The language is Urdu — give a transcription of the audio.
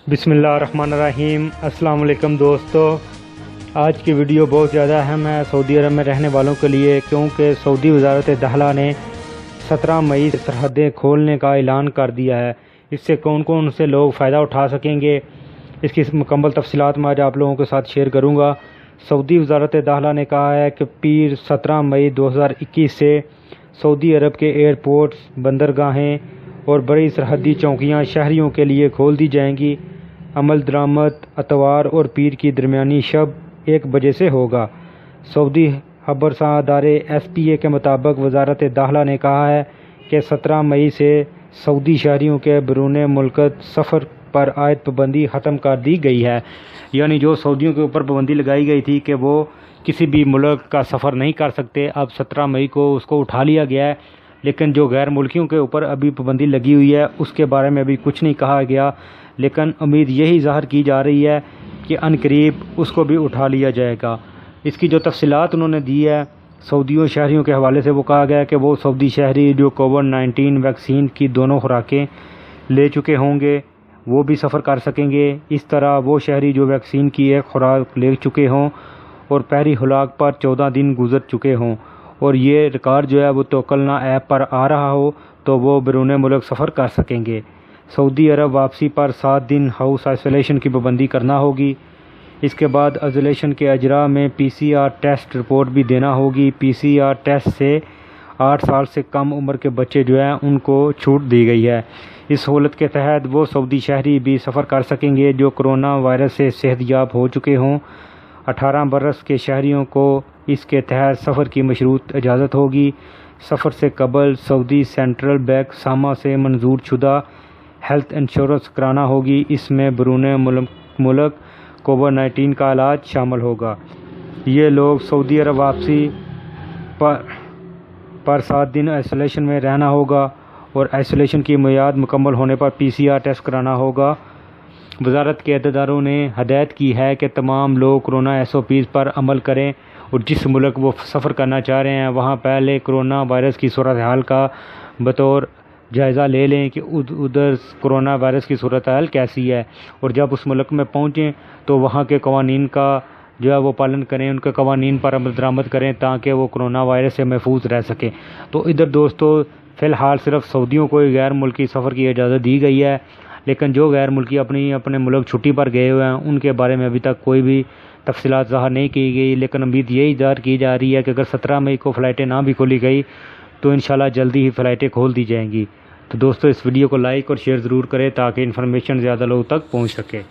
بسم اللہ الرحمن الرحیم۔ السلام علیکم دوستو، آج کی ویڈیو بہت زیادہ اہم ہے سعودی عرب میں رہنے والوں کے لیے، کیونکہ سعودی وزارت داخلہ نے 17 مئی سے سرحدیں کھولنے کا اعلان کر دیا ہے۔ اس سے کون کون سے لوگ فائدہ اٹھا سکیں گے، اس کی مکمل تفصیلات میں آج آپ لوگوں کے ساتھ شیئر کروں گا۔ سعودی وزارت داخلہ نے کہا ہے کہ پیر 17 مئی 2021 سے سعودی عرب کے ایئرپورٹس، بندرگاہیں اور بڑی سرحدی چوکیاں شہریوں کے لیے کھول دی جائیں گی۔ عمل درآمد اتوار اور پیر کی درمیانی شب 1 بجے سے ہوگا۔ سعودی خبرساں ادارے SPA کے مطابق وزارت داخلہ نے کہا ہے کہ 17 مئی سے سعودی شہریوں کے بیرون ملک سفر پر عائد پابندی ختم کر دی گئی ہے، یعنی جو سعودیوں کے اوپر پابندی لگائی گئی تھی کہ وہ کسی بھی ملک کا سفر نہیں کر سکتے، اب 17 مئی کو اس کو اٹھا لیا گیا ہے۔ لیکن جو غیر ملکیوں کے اوپر ابھی پابندی لگی ہوئی ہے اس کے بارے میں ابھی کچھ نہیں کہا گیا، لیکن امید یہی ظاہر کی جا رہی ہے کہ عنقریب اس کو بھی اٹھا لیا جائے گا۔ اس کی جو تفصیلات انہوں نے دی ہے سعودیوں شہریوں کے حوالے سے، وہ کہا گیا کہ وہ سعودی شہری جو کووڈ-19 ویکسین کی دونوں خوراکیں لے چکے ہوں گے وہ بھی سفر کر سکیں گے۔ اس طرح وہ شہری جو ویکسین کی ایک خوراک لے چکے ہوں اور پہلی خوراک پر 14 دن گزر چکے ہوں اور یہ ریکارڈ جو ہے وہ توکلنا ایپ پر آ رہا ہو تو وہ بیرون ملک سفر کر سکیں گے۔ سعودی عرب واپسی پر 7 دن ہاؤس آئسولیشن کی پابندی کرنا ہوگی۔ اس کے بعد آئسولیشن کے اجراء میں PCR ٹیسٹ رپورٹ بھی دینا ہوگی۔ PCR ٹیسٹ سے 8 سال سے کم عمر کے بچے جو ہیں ان کو چھوٹ دی گئی ہے۔ اس سہولت کے تحت وہ سعودی شہری بھی سفر کر سکیں گے جو کرونا وائرس سے صحت یاب ہو چکے ہوں۔ 18 برس کے شہریوں کو اس کے تحت سفر کی مشروط اجازت ہوگی۔ سفر سے قبل سعودی سینٹرل بینک ساما سے منظور شدہ ہیلتھ انشورنس کرانا ہوگی۔ اس میں بیرون ملک کووڈ-19 کا علاج شامل ہوگا۔ یہ لوگ سعودی عرب واپسی پر 7 دن آئسولیشن میں رہنا ہوگا اور آئسولیشن کی میعاد مکمل ہونے پر PCR ٹیسٹ کرانا ہوگا۔ وزارت کے عہدیداروں نے ہدایت کی ہے کہ تمام لوگ کورونا SOPs پر عمل کریں اور جس ملک وہ سفر کرنا چاہ رہے ہیں وہاں پہلے کورونا وائرس کی صورتحال کا بطور جائزہ لے لیں کہ ادھر کورونا وائرس کی صورتحال کیسی ہے، اور جب اس ملک میں پہنچیں تو وہاں کے قوانین کا جو ہے وہ پالن کریں، ان کے قوانین پر عمل درآمد کریں تاکہ وہ کورونا وائرس سے محفوظ رہ سکیں۔ تو ادھر دوستو فی الحال صرف سعودیوں کو ہی غیر ملکی سفر کی اجازت دی گئی ہے، لیکن جو غیر ملکی اپنے ملک چھٹی پر گئے ہوئے ہیں ان کے بارے میں ابھی تک کوئی بھی تفصیلات ظاہر نہیں کی گئی، لیکن امید یہی ظاہر کی جا رہی ہے کہ اگر 17 مئی کو فلائٹیں نہ بھی کھولی گئی تو انشاءاللہ جلدی ہی فلائٹیں کھول دی جائیں گی۔ تو دوستو اس ویڈیو کو لائک اور شیئر ضرور کریں تاکہ انفارمیشن زیادہ لوگوں تک پہنچ سکے۔